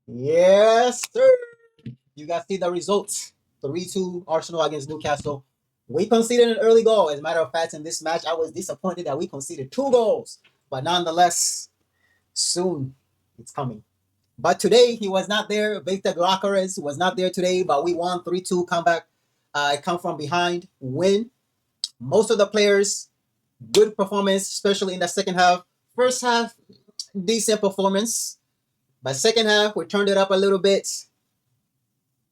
Yes, sir. You guys see the results. 3-2 Arsenal against Newcastle. We conceded an early goal. As a matter of fact, in this match, I was disappointed that we conceded 2 goals. But nonetheless, soon it's coming. But today he was not there. Victor Gyökeres was not there today, but we won 3-2 comeback. Come from behind, win. Most of the players, good performance, especially in the second half. First half, decent performance. But second half, we turned it up a little bit.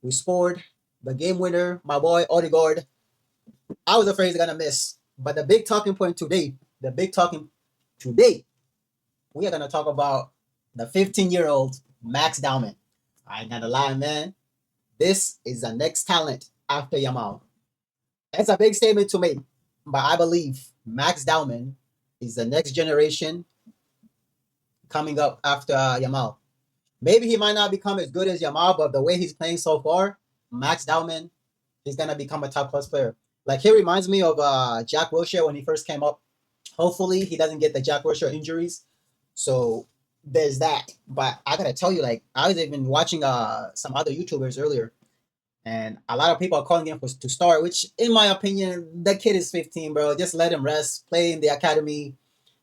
We scored the game winner, my boy Odegaard. I was afraid he's gonna miss. But the big talking point today, the big talking today, we are gonna talk about the 15-year-old Max Dowman. I ain't gonna lie, man. This is the next talent after Yamal. That's a big statement to make, but I believe Max Dowman is the next generation coming up after Yamal. Maybe he might not become as good as Yamal, but the way he's playing so far, Max Dowman, he's gonna become a top plus player. Like he reminds me of Jack Wilshere when he first came up. Hopefully he doesn't get the Jack Wilshere injuries. So there's that. But I gotta tell you, like I was even watching some other YouTubers earlier, and a lot of people are calling him to start. Which, in my opinion, the kid is 15, bro. Just let him rest, play in the academy.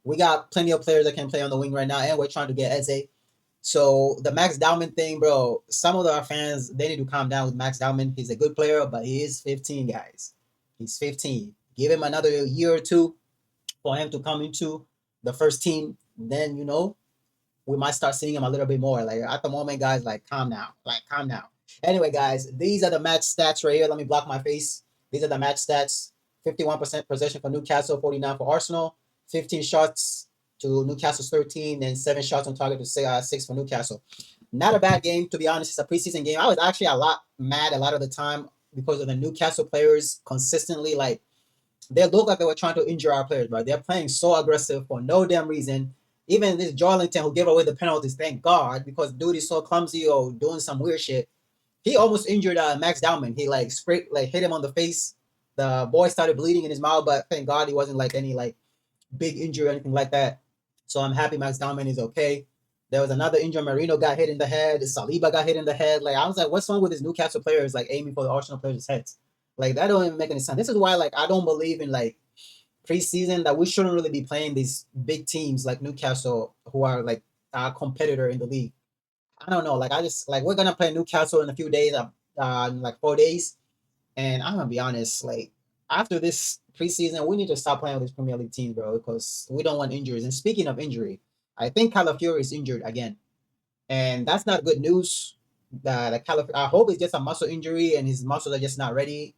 We got plenty of players that can play on the wing right now, and we're trying to get Eze. So the Max Dowman thing, bro, some of our fans, they need to calm down with Max Dowman. He's a good player, but he is 15, guys. He's 15. Give him another year or two for him to come into the first team. Then, we might start seeing him a little bit more. Like at the moment, guys, like calm down. Like calm down. Anyway, guys, these are the match stats right here. Let me block my face. These are the match stats. 51% possession for Newcastle, 49 for Arsenal, 15 shots to Newcastle's 13, and 7 shots on target to 6 for Newcastle. Not a bad game, to be honest. It's a preseason game. I was actually a lot mad a lot of the time because of the Newcastle players consistently like they look like they were trying to injure our players, bro. They're playing so aggressive for no damn reason. Even this Jarlington who gave away the penalties, thank God, because dude is so clumsy or doing some weird shit. He almost injured Max Dowman. He like scraped, like hit him on the face. The boy started bleeding in his mouth, but thank God he wasn't like any like big injury or anything like that. So I'm happy Max Dowman is okay. There was another injury. Marino got hit in the head. Saliba got hit in the head. Like I was like, what's wrong with these Newcastle players like aiming for the Arsenal players' heads? Like that don't even make any sense. This is why like I don't believe in like preseason that we shouldn't really be playing these big teams like Newcastle who are like our competitor in the league. I don't know. Like I just like we're gonna play Newcastle in a few days, in like 4 days, and I'm gonna be honest. Like after this preseason, we need to stop playing with these Premier League teams, bro, because we don't want injuries. And speaking of injury, I think Calafiori is injured again, and that's not good news. That I hope it's just a muscle injury and his muscles are just not ready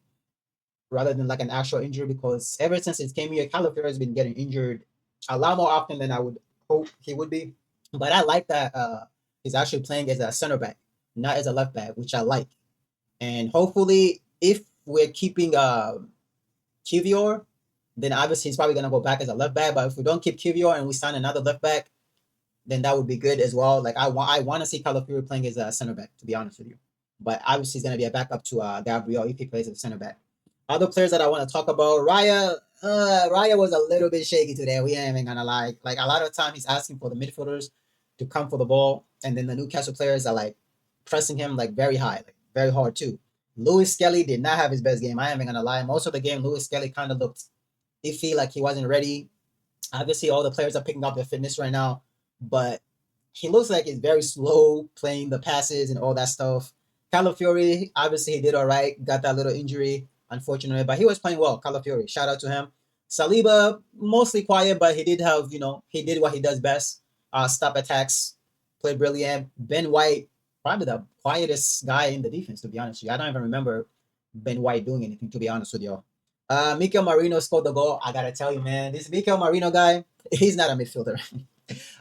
rather than like an actual injury because ever since it came here, Calafiori has been getting injured a lot more often than I would hope he would be. But I like that he's actually playing as a center back, not as a left back, which I like. And hopefully, if we're keeping Kivior, then obviously he's probably gonna go back as a left back. But if we don't keep Kivior and we sign another left back, then that would be good as well. Like I want to see Calafiori playing as a center back, to be honest with you. But obviously he's gonna be a backup to Gabriel if he plays as a center back. Other players that I want to talk about, Raya was a little bit shaky today. We ain't even gonna lie. Like a lot of time, he's asking for the midfielders to come for the ball, and then the Newcastle players are like pressing him like very high, like very hard too. Lewis Skelly did not have his best game. I ain't even gonna lie. Most of the game, Lewis Skelly kind of looked iffy, like he wasn't ready. Obviously, all the players are picking up their fitness right now, but he looks like he's very slow playing the passes and all that stuff. Calafiori, obviously, he did all right. Got that little injury, unfortunately, but he was playing well. Calafiori, shout out to him. Saliba, mostly quiet, but he did have, he did what he does best. Stop attacks, played brilliant. Ben White, probably the quietest guy in the defense, to be honest with you. I don't even remember Ben White doing anything, to be honest with you. Mikel Marino scored the goal. I gotta tell you, man, this Mikel Marino guy, he's not a midfielder.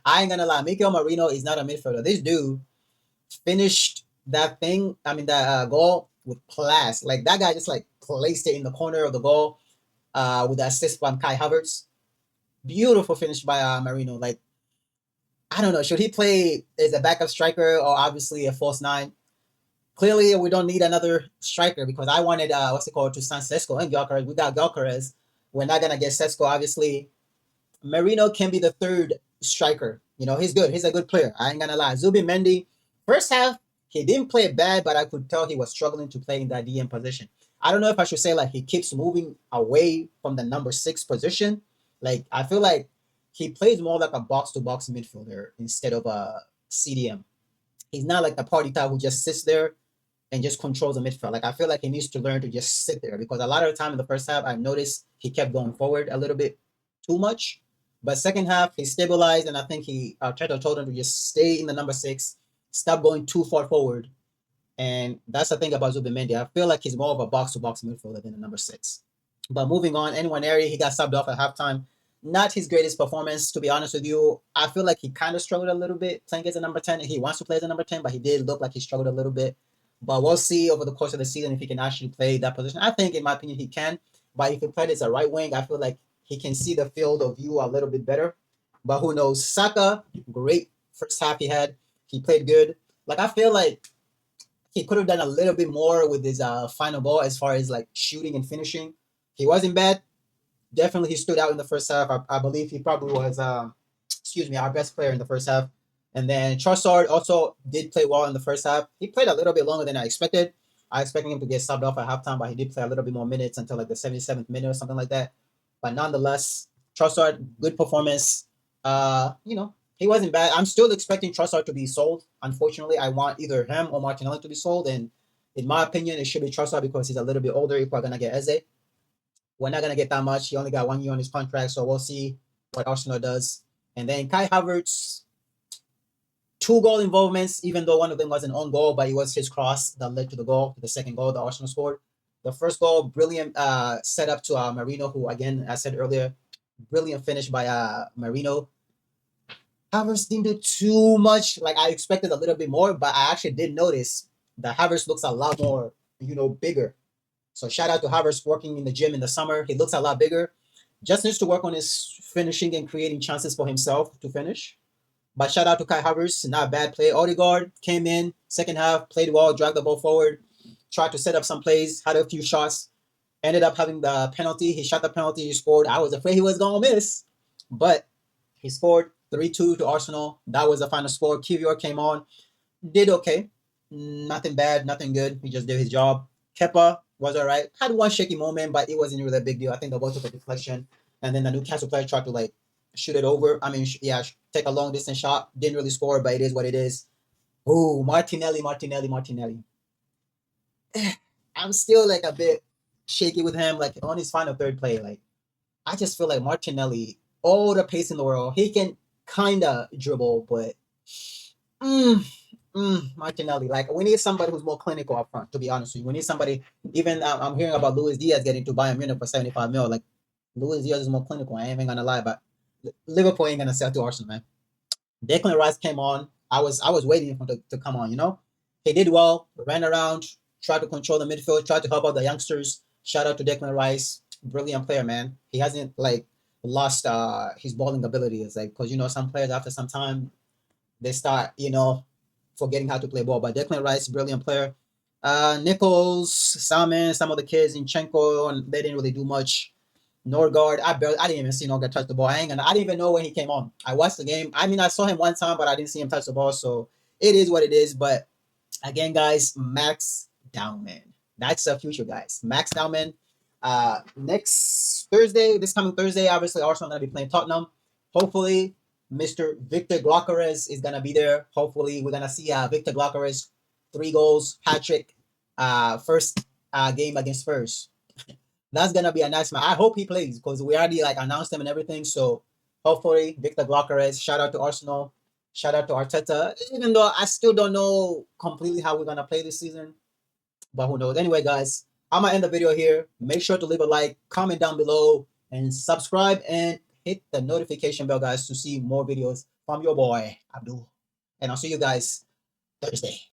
I ain't gonna lie, Mikel Marino is not a midfielder. This dude finished that thing. I mean that goal with class. Like that guy just like placed it in the corner of the goal with the assist from Kai Havertz. Beautiful finish by Marino. Like I don't know, should he play as a backup striker or obviously a false nine? Clearly, we don't need another striker because I wanted what's it called to sign Sesko and Gyökeres. We got Gyökeres. We're not gonna get Sesko, obviously. Marino can be the third striker. He's good. He's a good player. I ain't gonna lie. Zubi Mendy, First half, he didn't play bad, but I could tell he was struggling to play in that DM position. I don't know if I should say like he keeps moving away from the number 6 position. Like I feel like he plays more like a box to box midfielder instead of a CDM. He's not like the party type who just sits there and just controls the midfield. Like I feel like he needs to learn to just sit there because a lot of the time in the first half, I noticed he kept going forward a little bit too much. But second half, he stabilized, and I think he Arteta told him to just stay in the number 6, stop going too far forward. And that's the thing about Zubimendi. I feel like he's more of a box to box midfielder than a number 6. But moving on, anyone area, he got subbed off at halftime. Not his greatest performance, to be honest with you. I feel like he kind of struggled a little bit playing as a number 10. He wants to play as a number 10, but he did look like he struggled a little bit. But we'll see over the course of the season if he can actually play that position. I think, in my opinion, he can. But if he played as a right wing, I feel like he can see the field of view a little bit better. But who knows? Saka, great first half he had. He played good. Like, I feel like he could have done a little bit more with his final ball as far as like shooting and finishing. He wasn't bad. Definitely, he stood out in the first half. I believe he probably was, our best player in the first half. And then Trossard also did play well in the first half. He played a little bit longer than I expected. I expected him to get subbed off at halftime, but he did play a little bit more minutes until like the 77th minute or something like that. But nonetheless, Trossard, good performance. He wasn't bad. I'm still expecting Trossard to be sold. Unfortunately, I want either him or Martinelli to be sold. And in my opinion, it should be Trossard because he's a little bit older. You're probably going to get Eze. We're not gonna get that much. He only got 1 year on his contract, so we'll see what Arsenal does. And then Kai Havertz, 2 goal involvements, even though one of them was an own goal, but it was his cross that led to the goal, the second goal that Arsenal scored. The first goal, brilliant set up to Marino, who again, I said earlier, brilliant finish by Marino. Havertz didn't do too much. Like I expected a little bit more, but I actually did notice that Havertz looks a lot more, bigger. So shout out to Havertz working in the gym in the summer. He looks a lot bigger. Just needs to work on his finishing and creating chances for himself to finish. But shout out to Kai Havertz, not a bad play. Odegaard came in second half, played well, dragged the ball forward, tried to set up some plays, had a few shots, ended up having the penalty. He shot the penalty, he scored. I was afraid he was gonna miss, but he scored 3-2 to Arsenal. That was the final score. Kivior came on, did okay. Nothing bad, nothing good. He just did his job. Kepa was all right. Had one shaky moment, but it wasn't really a big deal. I think the ball took a deflection, and then the Newcastle player tried to like shoot it over. I mean, take a long distance shot. Didn't really score, but it is what it is. Oh, Martinelli. I'm still like a bit shaky with him. Like on his final third play, like I just feel like Martinelli, all the pace in the world, he can kind of dribble, but Martinelli. Like we need somebody who's more clinical up front. To be honest with you, we need somebody. Even I'm hearing about Luis Diaz getting to Bayern Munich for 75 mil. Like Luis Diaz is more clinical. I ain't even gonna lie, but Liverpool ain't gonna sell to Arsenal, man. Declan Rice came on. I was waiting for him to come on. He did well. Ran around, tried to control the midfield, tried to help out the youngsters. Shout out to Declan Rice, brilliant player, man. He hasn't like lost his balling abilities, like because some players after some time they start forgetting how to play ball. But Declan Rice, brilliant player. Nichols, Salmon, some of the kids in Chenko, and they didn't really do much. Norgard, I didn't even see Norgard touch the ball. I didn't even know when he came on. I watched the game. I mean, I saw him one time, but I didn't see him touch the ball. So it is what it is. But again, guys, Max Dowman. That's the future, guys. Max Dowman. This coming Thursday, obviously Arsenal gonna be playing Tottenham. Hopefully, Mr. Victor Glokeres is gonna be there. Hopefully, we're gonna see Victor Glokeres 3 goals, hat trick, first game against Spurs. That's gonna be a nice match. I hope he plays because we already like announced him and everything. So hopefully, Victor Glokeres. Shout out to Arsenal. Shout out to Arteta. Even though I still don't know completely how we're gonna play this season, but who knows? Anyway, guys, I'm gonna end the video here. Make sure to leave a like, comment down below, and subscribe and hit the notification bell, guys, to see more videos from your boy Abdul. And I'll see you guys Thursday.